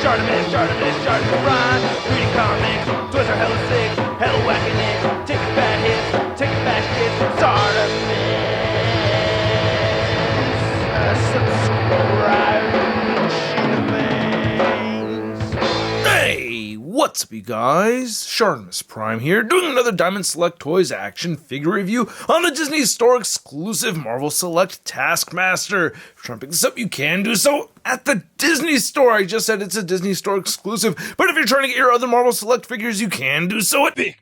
ShartimusPrime. Reading comics, toys are hella sick, hella whacking it. Taking bad hits, taking bad shits. Subscribe. Hey, what's up you guys? ShartimusPrime here, doing another Diamond Select Toys action figure review on the Disney Store exclusive Marvel Select Taskmaster. If you're trying to pick this up, you can do so at the Disney Store. I just said it's a Disney Store exclusive, but if you're trying to get your other Marvel Select figures, you can do so at Big.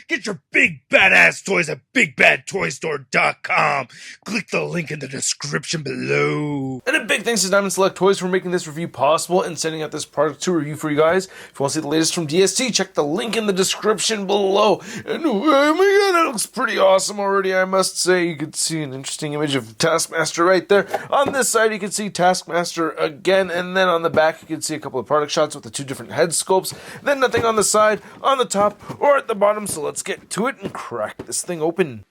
Get your big badass toys at BigBadToyStore.com. Click the link in the description below. And a big thanks to Diamond Select Toys for making this review possible and sending out this product to review for you guys. If you want to see the latest from DST, check the link in the description below. And oh my god, that looks pretty awesome already, I must say. You can see an interesting image of Taskmaster right there. On this side, you can see Taskmaster again, and then on the back, you can see a couple of product shots with the two different head sculpts. Then nothing on the side, on the top, or at the bottom. So let's get to it and crack this thing open.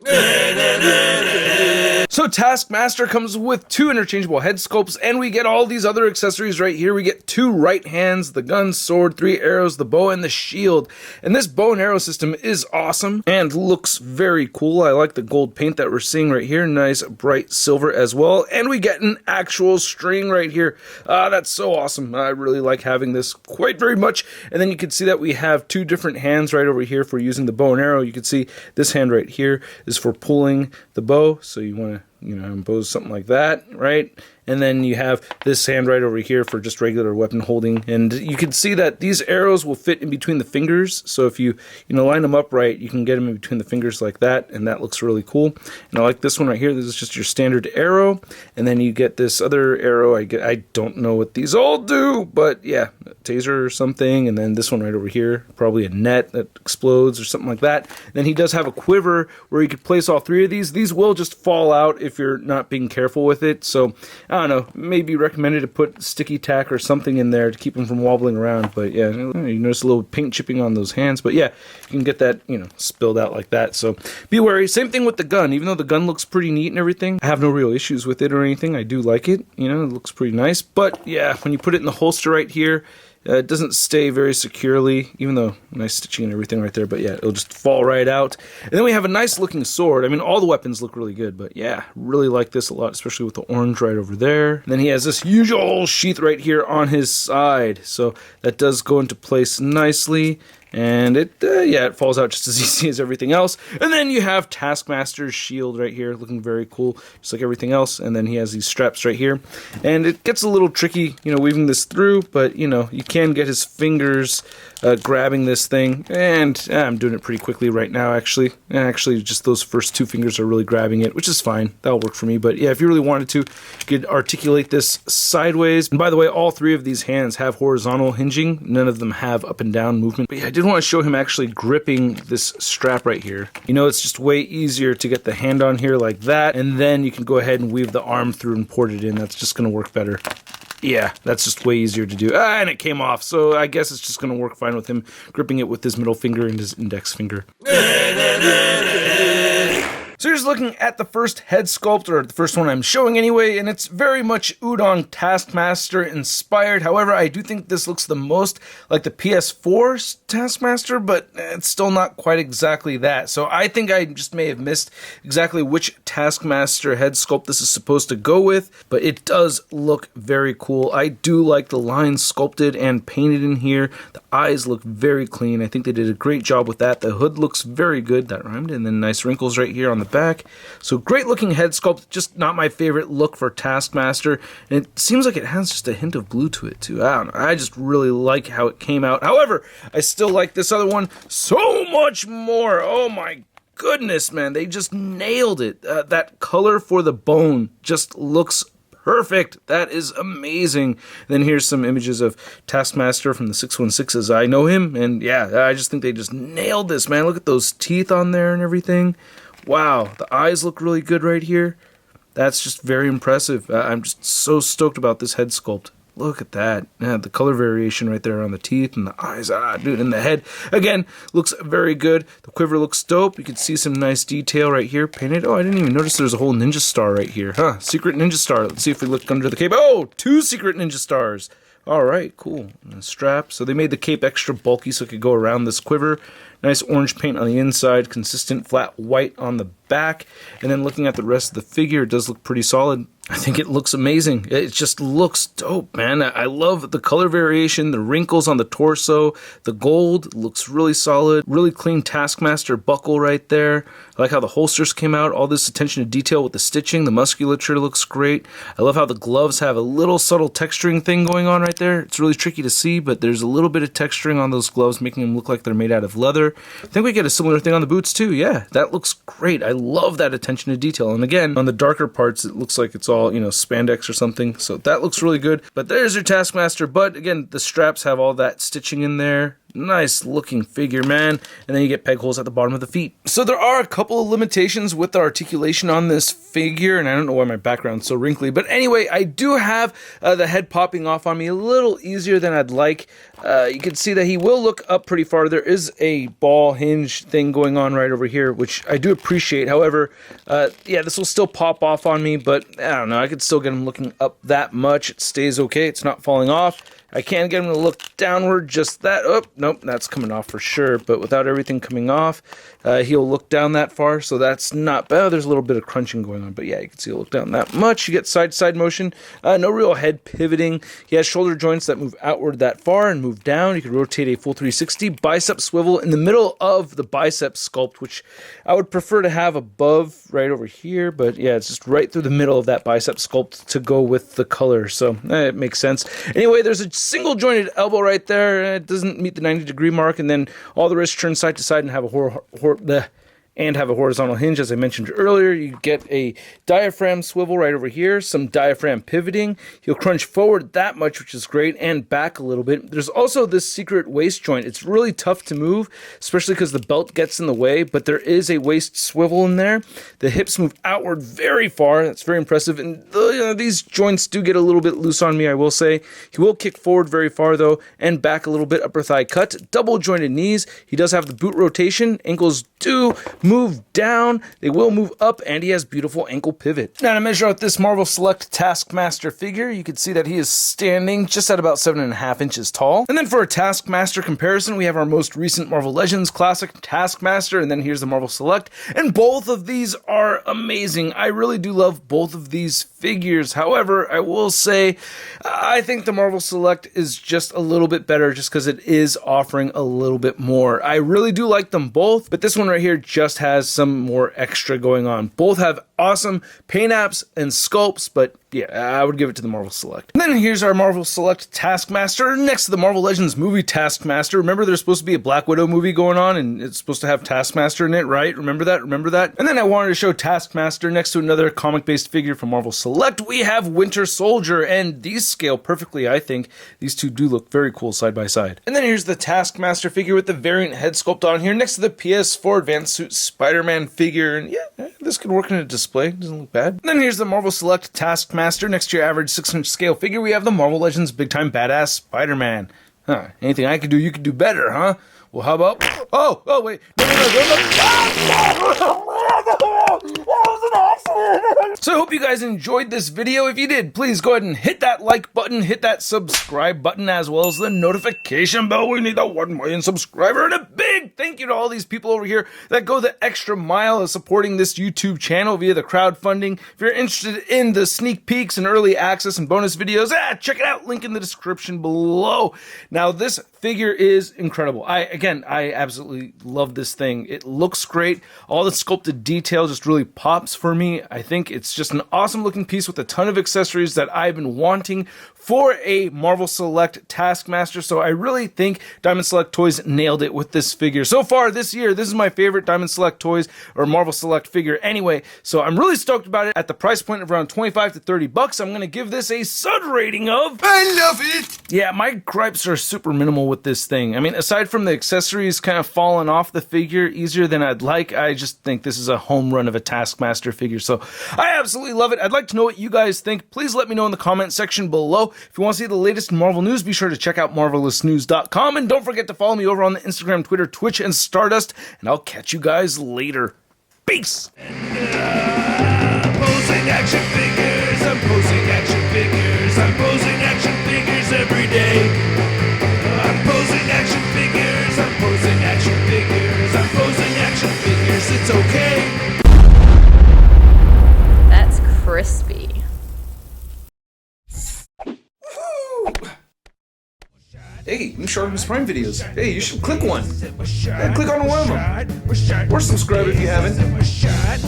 So Taskmaster comes with two interchangeable head sculpts, and we get all these other accessories right here. We get two right hands, the gun, sword, three arrows, the bow, and the shield. And this bow and arrow system is awesome and looks very cool. I like the gold paint that we're seeing right here. Nice bright silver as well. And we get an actual string right here. That's so awesome. I really like having this quite very much. And then you can see that we have two different hands right over here for using the bow and arrow. You can see this hand right here is for pulling the bow. So you want to impose something like that, right? And then you have this hand right over here for just regular weapon holding. And you can see that these arrows will fit in between the fingers. So if you line them up right, you can get them in between the fingers like that, and that looks really cool. And I like this one right here. This is just your standard arrow. And then you get this other arrow. I don't know what these all do, but yeah, a taser or something. And then this one right over here, probably a net that explodes or something like that. And then he does have a quiver where you could place all three of these. These will just fall out if you're not being careful with it. So I don't know, maybe recommended to put sticky tack or something in there to keep them from wobbling around. But yeah, you notice a little paint chipping on those hands. But yeah, you can get that, spilled out like that. So be wary. Same thing with the gun. Even though the gun looks pretty neat and everything, I have no real issues with it or anything. I do like it. It looks pretty nice. But yeah, when you put it in the holster right here, it doesn't stay very securely, even though nice stitching and everything right there, but yeah, it'll just fall right out. And then we have a nice looking sword. I mean, all the weapons look really good, but yeah, really like this a lot, especially with the orange right over there. And then he has this huge old sheath right here on his side, so that does go into place nicely. And it falls out just as easy as everything else. And then you have Taskmaster's shield right here, looking very cool, just like everything else. And then he has these straps right here. And it gets a little tricky, weaving this through, but, you can get his fingers grabbing this thing. And I'm doing it pretty quickly right now, actually. Actually, just those first two fingers are really grabbing it, which is fine. That'll work for me. But yeah, if you really wanted to, you could articulate this sideways. And by the way, all three of these hands have horizontal hinging. None of them have up and down movement. But yeah, I did want to show him actually gripping this strap right here. It's just way easier to get the hand on here like that, and then you can go ahead and weave the arm through and port it in. That's just going to work better. Yeah, that's just way easier to do. And it came off, so I guess it's just going to work fine with him gripping it with his middle finger and his index finger. So here's looking at the first head sculpt, or the first one I'm showing anyway, and it's very much Udon Taskmaster inspired. However, I do think this looks the most like the PS4 Taskmaster, but it's still not quite exactly that. So I think I just may have missed exactly which Taskmaster head sculpt this is supposed to go with, but it does look very cool. I do like the lines sculpted and painted in here. The eyes look very clean. I think they did a great job with that. The hood looks very good. That rhymed. And then nice wrinkles right here on the back. So great looking head sculpt, just not my favorite look for Taskmaster. And it seems like it has just a hint of blue to it too. I don't know. I just really like how it came out. However, I still like this other one so much more. Oh my goodness, man. They just nailed it. That color for the bone just looks perfect. That is amazing. Then here's some images of Taskmaster from the 616 as I know him. And yeah, I just think they just nailed this, man. Look at those teeth on there and everything. Wow, the eyes look really good right here. That's just very impressive. I'm just so stoked about this head sculpt. Look at that. Yeah, the color variation right there on the teeth and the eyes. Dude, and the head, again, looks very good. The quiver looks dope. You can see some nice detail right here painted. Oh, I didn't even notice there's a whole ninja star right here. Secret ninja star. Let's see if we look under the cape. Oh, two secret ninja stars. All right, cool. And the strap. So they made the cape extra bulky so it could go around this quiver. Nice orange paint on the inside, consistent flat white on the back. And then looking at the rest of the figure, it does look pretty solid. I think it looks amazing. It just looks dope, man. I love the color variation, the wrinkles on the torso, the gold looks really solid. Really clean Taskmaster buckle right there. I like how the holsters came out, all this attention to detail with the stitching. The musculature looks great. I love how the gloves have a little subtle texturing thing going on right there. It's really tricky to see, but there's a little bit of texturing on those gloves, making them look like they're made out of leather. I think we get a similar thing on the boots too. Yeah, that looks great. I love that attention to detail. And again, on the darker parts, it looks like it's all, you know, spandex or something. So that looks really good. But there's your Taskmaster. But again, the straps have all that stitching in there. Nice looking figure, man. And then you get peg holes at the bottom of the feet. So there are a couple of limitations with the articulation on this figure, and I don't know why my background's so wrinkly, but anyway, I do have the head popping off on me a little easier than I'd like. You can see that he will look up pretty far. There is a ball hinge thing going on right over here, which I do appreciate. However, yeah, this will still pop off on me, but I don't know, I could still get him looking up that much. It stays okay, it's not falling off. I can't get him to look downward just that. Oh, nope, that's coming off for sure. But without everything coming off, he'll look down that far. So that's not bad. There's a little bit of crunching going on. But yeah, you can see he'll look down that much. You get side-to-side motion. No real head pivoting. He has shoulder joints that move outward that far and move down. You can rotate a full 360. Bicep swivel in the middle of the bicep sculpt, which I would prefer to have above right over here. But yeah, it's just right through the middle of that bicep sculpt to go with the color. So it makes sense. Anyway, there's a single jointed elbow right there. It doesn't meet the 90-degree mark, and then all the wrists turn side to side and have a horizontal hinge, as I mentioned earlier. You get a diaphragm swivel right over here, some diaphragm pivoting. He'll crunch forward that much, which is great, and back a little bit. There's also this secret waist joint. It's really tough to move, especially because the belt gets in the way, but there is a waist swivel in there. The hips move outward very far. That's very impressive, and these joints do get a little bit loose on me, I will say. He will kick forward very far, though, and back a little bit, upper thigh cut, double jointed knees. He does have the boot rotation. Ankles do move down, they will move up, and he has beautiful ankle pivot. Now to measure out this Marvel Select Taskmaster figure, you can see that he is standing just at about 7.5 inches tall. And then for a Taskmaster comparison, we have our most recent Marvel Legends Classic Taskmaster, and then here's the Marvel Select, and both of these are amazing. I really do love both of these figures. However, I will say, I think the Marvel Select is just a little bit better just because it is offering a little bit more. I really do like them both, but this one right here just has some more extra going on. Both have awesome paint apps and sculpts, but yeah, I would give it to the Marvel Select. And then here's our Marvel Select Taskmaster next to the Marvel Legends movie Taskmaster. Remember there's supposed to be a Black Widow movie going on and it's supposed to have Taskmaster in it, right? Remember that? Remember that? And then I wanted to show Taskmaster next to another comic-based figure from Marvel Select. We have Winter Soldier, and these scale perfectly, I think. These two do look very cool side by side. And then here's the Taskmaster figure with the variant head sculpt on here next to the PS4 Advanced Suit Spider-Man figure. And yeah, this could work in a display. Doesn't look bad. And then here's the Marvel Select Taskmaster. Next to your average 6-inch scale figure, we have the Marvel Legends Big Time Badass Spider-Man. Huh, anything I could do, you could do better, huh? Well, how about... Oh, wait. No. So I hope you guys enjoyed this video. If you did, please go ahead and hit that like button, hit that subscribe button, as well as the notification bell. We need the 1 million subscriber, and a big thank you to all these people over here that go the extra mile of supporting this YouTube channel via the crowdfunding. If you're interested in the sneak peeks and early access and bonus videos, check it out, link in the description below. Now, this figure is incredible. I absolutely love this thing. It looks great. All the sculpted detail just really pops for me. I think it's just an awesome looking piece with a ton of accessories that I've been wanting for a Marvel Select Taskmaster. So I really think Diamond Select Toys nailed it with this figure. So far this year, this is my favorite Diamond Select Toys or Marvel Select figure anyway. So I'm really stoked about it. At the price point of around 25 to 30 bucks, I'm going to give this a SUD rating of... I love it! Yeah, my gripes are super minimal with this thing. I mean, aside from the accessories kind of falling off the figure easier than I'd like, I just think this is a home run of a Taskmaster figure. So I absolutely love it. I'd like to know what you guys think. Please let me know in the comment section below. If you want to see the latest Marvel news, be sure to check out marvelousnews.com. And don't forget to follow me over on the Instagram, Twitter, Twitch, and Stardust. And I'll catch you guys later. Peace! Posing action figures, I'm posing action figures, I'm posing action figures every day. it's okay. That's crispy. Hey, new ShartimusPrime videos. Hey, you should click one. Yeah, click on one of them. Or subscribe if you haven't. We're shot.